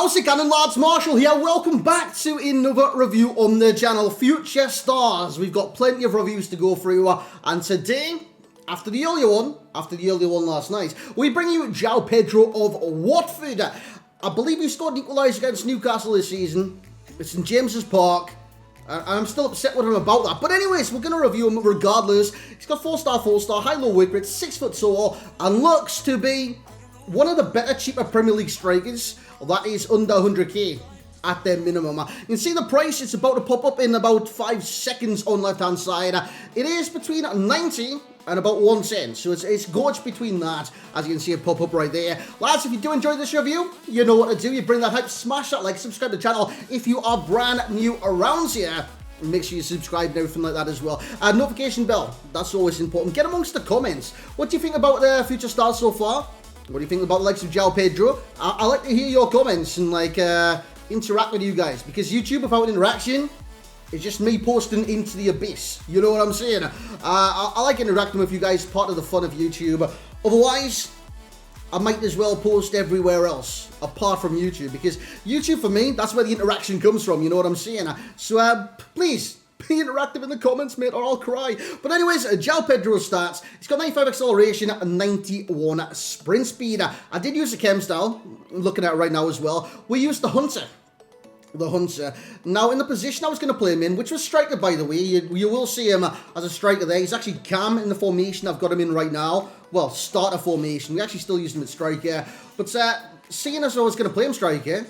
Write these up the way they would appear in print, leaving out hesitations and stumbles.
How's it going, lads? Marshall here. Welcome back to another review on the channel, Future Stars. We've got plenty of reviews to go through, and today, after the earlier one last night, we bring you JOAO Pedro of Watford. I believe he scored an equaliser against Newcastle this season. It's in James's Park. And I'm still upset with him about that. But anyways, we're going to review him regardless. He's got 4-star, high-low work rate, 6 foot tall, and looks to be one of the better, cheaper Premier League strikers. That is under 100k at their minimum. You can see the price, it's about to pop up in about 5 seconds on left-hand side. It is between 90 and about 110, so it's gorge between that, as you can see it pop up right there. Lads, if you do enjoy this review, you know what to do. You bring that hype, smash that like, subscribe to the channel if you are brand new around here. Make sure you subscribe and everything like that as well. Notification bell, that's always important. Get amongst the comments. What do you think about the Future Stars so far? What do you think about the likes of JOAO Pedro? I like to hear your comments and like interact with you guys, because YouTube without interaction is just me posting into the abyss. You know what I'm saying? I like interacting with you guys, part of the fun of YouTube. Otherwise, I might as well post everywhere else apart from YouTube, because YouTube for me, that's where the interaction comes from. You know what I'm saying? So please be interactive in the comments, mate, or I'll cry. But anyways, JOAO Pedro stats. He's got 95 acceleration and 91 sprint speed. I did use the chem style. I'm looking at it right now as well. We used the Hunter. Now, in the position I was going to play him in, which was striker, by the way, you will see him as a striker there. He's actually cam in the formation I've got him in right now. Well, starter formation. We actually still use him at striker. But seeing as I was going to play him striker,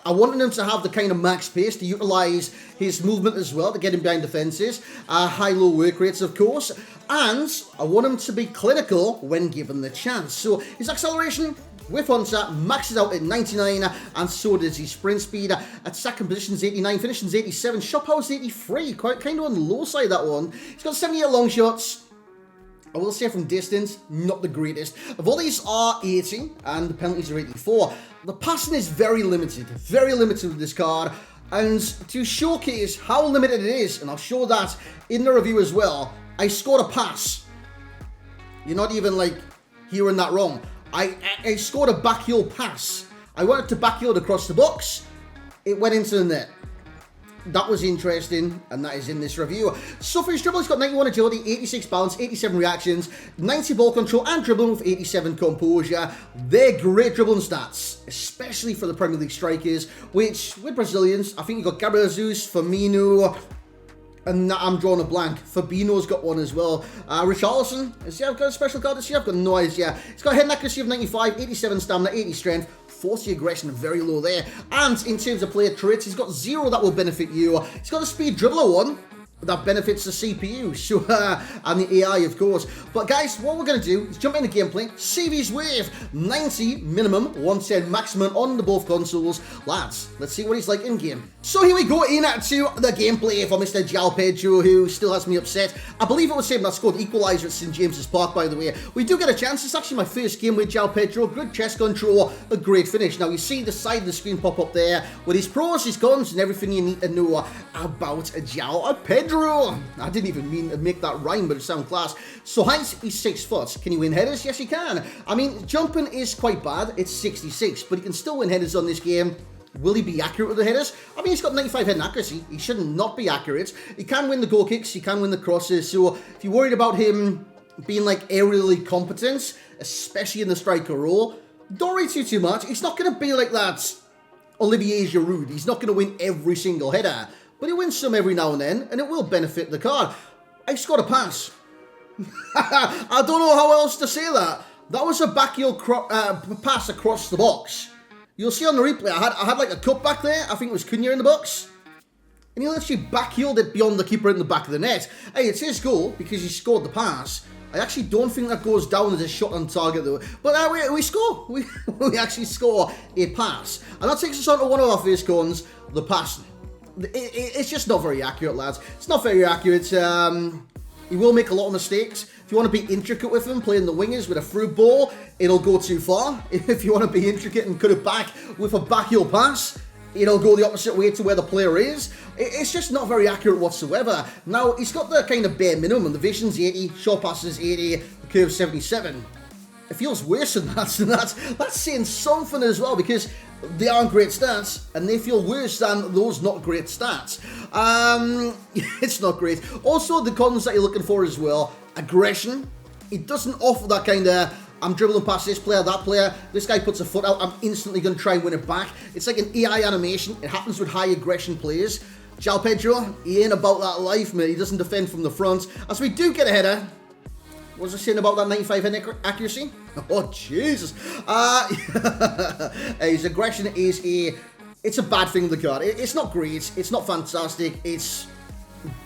I wanted him to have the kind of max pace to utilise his movement as well, to get him behind defences, high-low work rates, of course, and I want him to be clinical when given the chance. So his acceleration with Hunter maxes out at 99, and so does his sprint speed. Attacking position's 89, finishing's 87, shot power's 83, quite kind of on the low side, that one. He's got 78 long shots. I will say from distance, not the greatest. Volleys are 80, and the penalties are 84. The passing is very limited with this card. And to showcase how limited it is, and I'll show that in the review as well, I scored a pass. You're not even like hearing that wrong. I scored a backheel pass. I wanted to backheel across the box. It went into the net. That was interesting, and that is in this review. So for his dribble, he's got 91 agility, 86 balance, 87 reactions, 90 ball control, and dribbling with 87 composure. They're great dribbling stats, especially for the Premier League strikers, which, with Brazilians, I think you've got Gabriel Jesus, Firmino, and I'm drawing a blank. Fabinho's got one as well. Richarlison, has he got a special card this year? I've got no idea. He's got a head accuracy of 95, 87 stamina, 80 strength, 40 aggression, very low there. And in terms of player traits, he's got 0 that will benefit you. He's got a speed dribbler 1 that benefits the CPU, so, and the AI, of course. But guys, what we're going to do is jump into gameplay, save his wave, 90 minimum, 110 maximum on the both consoles. Lads, let's see what he's like in game. So here we go into the gameplay for Mr. JOAO Pedro, who still has me upset. I believe it was him that scored equaliser at St James's Park, by the way. We do get a chance. It's actually my first game with JOAO Pedro. Good chest control, a great finish. Now you see the side of the screen pop up there with his pros, his cons, and everything you need to know about JOAO Pedro. I didn't even mean to make that rhyme, but it sounds class. So height, he's 6 foot. Can he win headers? Yes, he can. I mean, jumping is quite bad. It's 66, but he can still win headers on this game. Will he be accurate with the headers? I mean, he's got 95 heading accuracy. He should not be accurate. He can win the goal kicks. He can win the crosses. So if you're worried about him being like aerially competent, especially in the striker role, don't worry too much. It's not going to be like that Olivier Giroud. He's not going to win every single header, but he wins some every now and then, and it will benefit the card. I scored a pass. I don't know how else to say that. That was a backheel pass across the box. You'll see on the replay, I had like a cut back there. I think it was Cunha in the box. And he literally backheeled it beyond the keeper in the back of the net. Hey, it's his goal because he scored the pass. I actually don't think that goes down as a shot on target though. But we score. We actually score a pass. And that takes us on to one of our first cons, the passing. It's just not very accurate, lads. It's not very accurate. He will make a lot of mistakes. If you want to be intricate with him, playing the wingers with a through ball, it'll go too far. If you want to be intricate and cut it back with a backheel pass, it'll go the opposite way to where the player is. It's just not very accurate whatsoever. Now, he's got the kind of bare minimum. The vision's 80, short passes 80, the curve's 77. It feels worse than that, so that's saying something as well, because they aren't great stats, and they feel worse than those not great stats. It's not great. Also, the cons that you're looking for as well, aggression. It doesn't offer that kind of, I'm dribbling past this player, that player, this guy puts a foot out, I'm instantly going to try and win it back. It's like an AI animation. It happens with high aggression players. JOAO Pedro, he ain't about that life, mate. He doesn't defend from the front. As we do get a header. What was I saying about that 95 accuracy? Oh, Jesus. His aggression is it's a bad thing in the card. It's not great. It's not fantastic. It's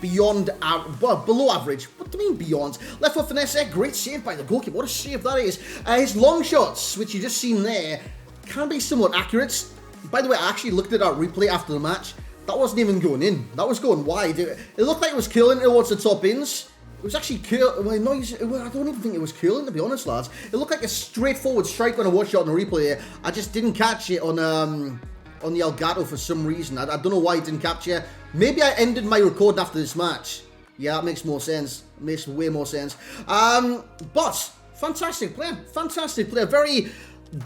beyond, below average. What do you mean beyond? Left foot finesse, great save by the goalkeeper. What a save that is. His long shots, which you just seen there, can be somewhat accurate. By the way, I actually looked at our replay after the match. That wasn't even going in. That was going wide. It looked like it was curling towards the top ins. It was actually curling. Well, no, I don't even think it was curling, to be honest, lads. It looked like a straightforward strike when I watched it on the replay. I just didn't catch it on the Elgato for some reason. I don't know why it didn't capture. Maybe I ended my recording after this match. Yeah, that makes more sense. It makes way more sense. But fantastic player. Fantastic player. Very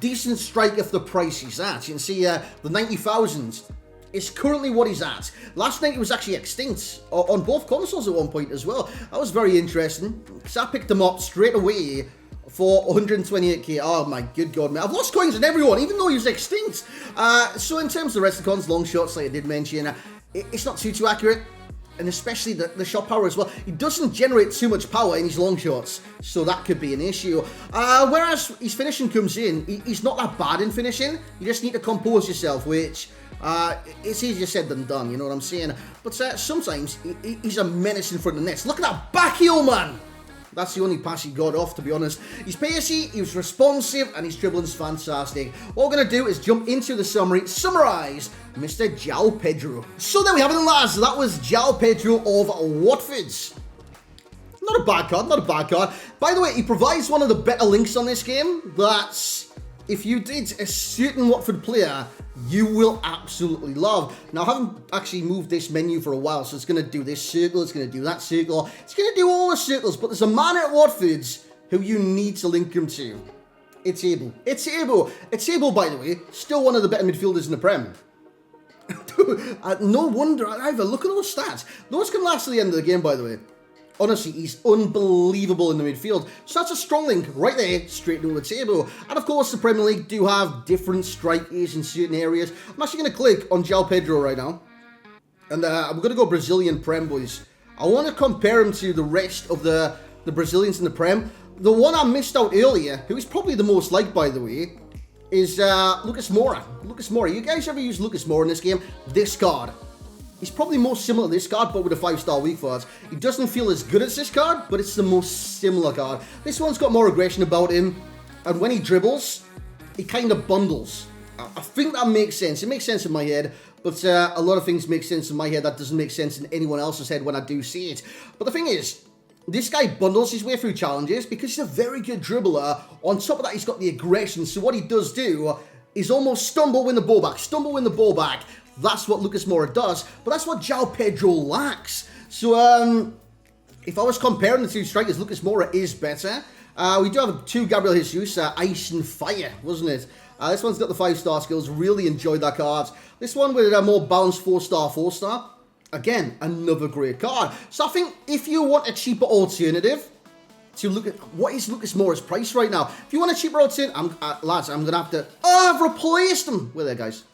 decent striker for the price he's at. You can see the 90,000 is currently what he's at. Last night it was actually extinct on both consoles at one point as well. That was very interesting because I picked him up straight away for 128k. Oh my good god, man. I've lost coins on everyone, even though he was extinct. So in terms of the rest of the cons, long shots, like I did mention, it's not too accurate. And especially the shot power as well. He doesn't generate too much power in his long shots, so that could be an issue. Whereas his finishing comes in, he's not that bad in finishing. You just need to compose yourself, which it's easier said than done, you know what I'm saying? But sometimes he's a menace in front of the nets. Look at that back heel, man! That's the only pass he got off, to be honest. He's pacey, he was responsive, and his dribbling's fantastic. What we're going to do is jump into the summarise Mr. JOAO Pedro. So there we have it, lads. That was JOAO Pedro of Watford's. Not a bad card, not a bad card. By the way, he provides one of the better links on this game. That's, if you did a certain Watford player, you will absolutely love. Now, I haven't actually moved this menu for a while, so it's going to do this circle, it's going to do that circle, it's going to do all the circles, but there's a man at Watford's who you need to link him to. It's Able. It's Able. It's Able, by the way, still one of the better midfielders in the Prem. No wonder either. Look at those stats. Those can last to the end of the game, by the way. Honestly, he's unbelievable in the midfield. So that's a strong link right there, straight into the table. And of course, the Premier League do have different strikers in certain areas. I'm actually going to click on JOAO Pedro right now. And I'm going to go Brazilian Prem, boys. I want to compare him to the rest of the Brazilians in the Prem. The one I missed out earlier, who is probably the most liked, by the way, is Lucas Moura. Lucas Moura. You guys ever use Lucas Moura in this game? This card. He's probably most similar to this card, but with a 5-star weak cards. He doesn't feel as good as this card, but it's the most similar card. This one's got more aggression about him, and when he dribbles, he kind of bundles. I think that makes sense. It makes sense in my head, but a lot of things make sense in my head that doesn't make sense in anyone else's head when I do see it. But the thing is, this guy bundles his way through challenges because he's a very good dribbler. On top of that, he's got the aggression, so what he does do is almost stumble, win the ball back, stumble, win the ball back. That's what Lucas Moura does, but that's what JOAO Pedro lacks. So, if I was comparing the two strikers, Lucas Moura is better. We do have two Gabriel Jesus, Ice and Fire, wasn't it? This one's got the 5-star skills, really enjoyed that card. This one with a more balanced 4-star, 4-star. Again, another great card. So I think if you want a cheaper alternative to look at, what is Lucas Moura's price right now? If you want a cheaper alternative, lads, I'm going to have to, I've replaced him. Where there, guys?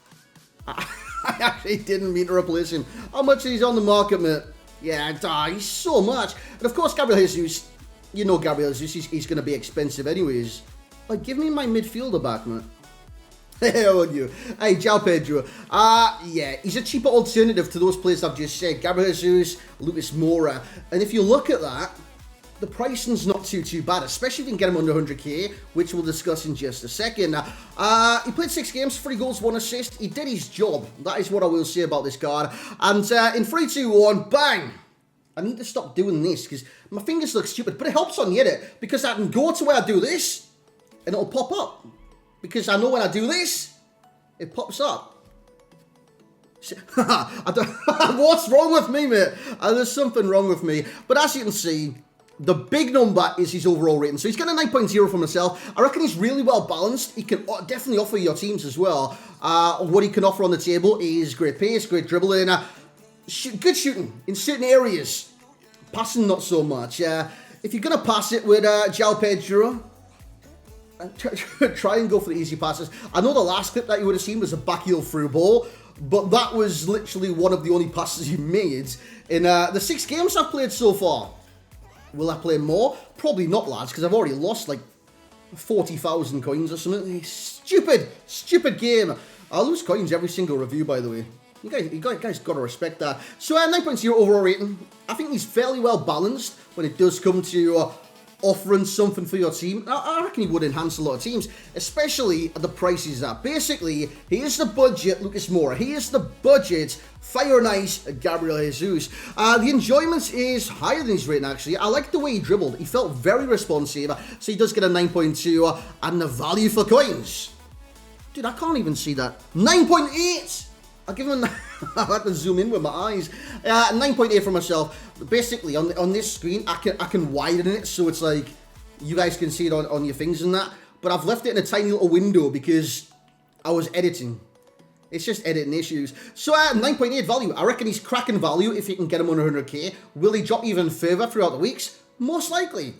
I actually didn't mean to replace him. How much is he on the market, mate? Yeah, he's so much. And of course, Gabriel Jesus, you know Gabriel Jesus, he's going to be expensive anyways. Like, give me my midfielder back, mate. Hey, on you. Hey, JOAO Pedro. Yeah, he's a cheaper alternative to those players I've just said. Gabriel Jesus, Lucas Moura. And if you look at that, the pricing's not too bad, especially if you can get him under 100k, which we'll discuss in just a second. He played 6 games, 3 goals, 1 assist. He did his job. That is what I will say about this card. And in 3, 2, 1, bang! I need to stop doing this because my fingers look stupid, but it helps on the edit because I can go to where I do this and it'll pop up. Because I know when I do this, it pops up. What's wrong with me, mate? There's something wrong with me. But as you can see, The big number is his overall rating. So he's got a 9.0 from myself. I reckon he's really well balanced. He can definitely offer your teams as well. What he can offer on the table is great pace, great dribbling, good shooting in certain areas. Passing, not so much. If you're going to pass it with JOAO Pedro, try and go for the easy passes. I know the last clip that you would have seen was a backheel through ball, but that was literally one of the only passes he made in the 6 games I've played so far. Will I play more? Probably not, lads, because I've already lost like 40,000 coins or something. Stupid game. I lose coins every single review, by the way. You guys got to respect that. So 9.0 overall rating. I think he's fairly well balanced when it does come to offering something for your team. I reckon he would enhance a lot of teams, especially at the prices at. Basically, he is the budget Lucas Moura. He is the budget Fire and Ice Gabriel Jesus. The enjoyment is higher than his rating, actually. I like the way he dribbled. He felt very responsive, so he does get a 9.2. And the value for coins. Dude, I can't even see that. 9.8! I'll give him a... I have to zoom in with my eyes. 9.8 for myself. Basically, on this screen, I can widen it so it's like you guys can see it on your things and that. But I've left it in a tiny little window because I was editing. It's just editing issues. So 9.8 value. I reckon he's cracking value if you can get him under 100k. Will he drop even further throughout the weeks? Most likely.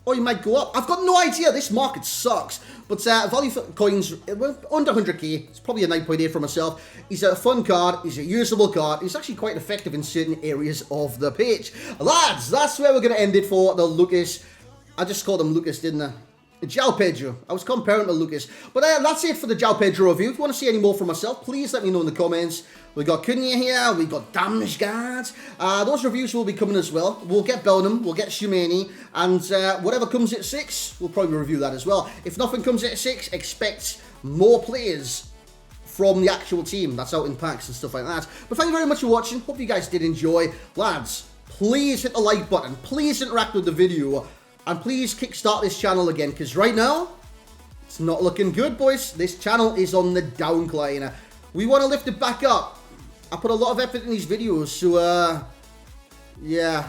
Or he might go up. I've got no idea. This market sucks. But value for coins, under 100k. It's probably a 9.8 for myself. He's a fun card. He's a usable card. He's actually quite effective in certain areas of the pitch. Lads, that's where we're going to end it for the Lucas. I just called him Lucas, didn't I? JOAO Pedro. I was comparing to Lucas. But that's it for the JOAO Pedro review. If you want to see any more from myself, please let me know in the comments. We got Cunha here. We got Damsgaard. Those reviews will be coming as well. We'll get Bellingham. We'll get Shumeni. And whatever comes at 6, we'll probably review that as well. If nothing comes at 6, expect more players from the actual team that's out in packs and stuff like that. But thank you very much for watching. Hope you guys did enjoy. Lads, please hit the like button. Please interact with the video. And please kickstart this channel again, because right now, it's not looking good, boys. This channel is on the downcline. We want to lift it back up. I put a lot of effort in these videos, so, yeah.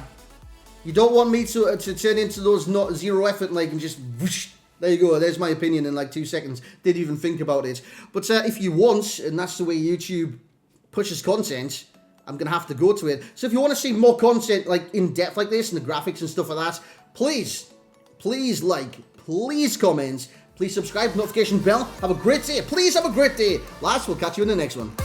You don't want me to turn into those not zero effort, like, and just, whoosh, there you go. There's my opinion in, like, 2 seconds. Didn't even think about it. But if you want, and that's the way YouTube pushes content, I'm going to have to go to it. So if you want to see more content, like, in depth like this, and the graphics and stuff like that, please like, please comment, please subscribe, notification bell. Have a great day. Please have a great day. Lads, we'll catch you in the next one.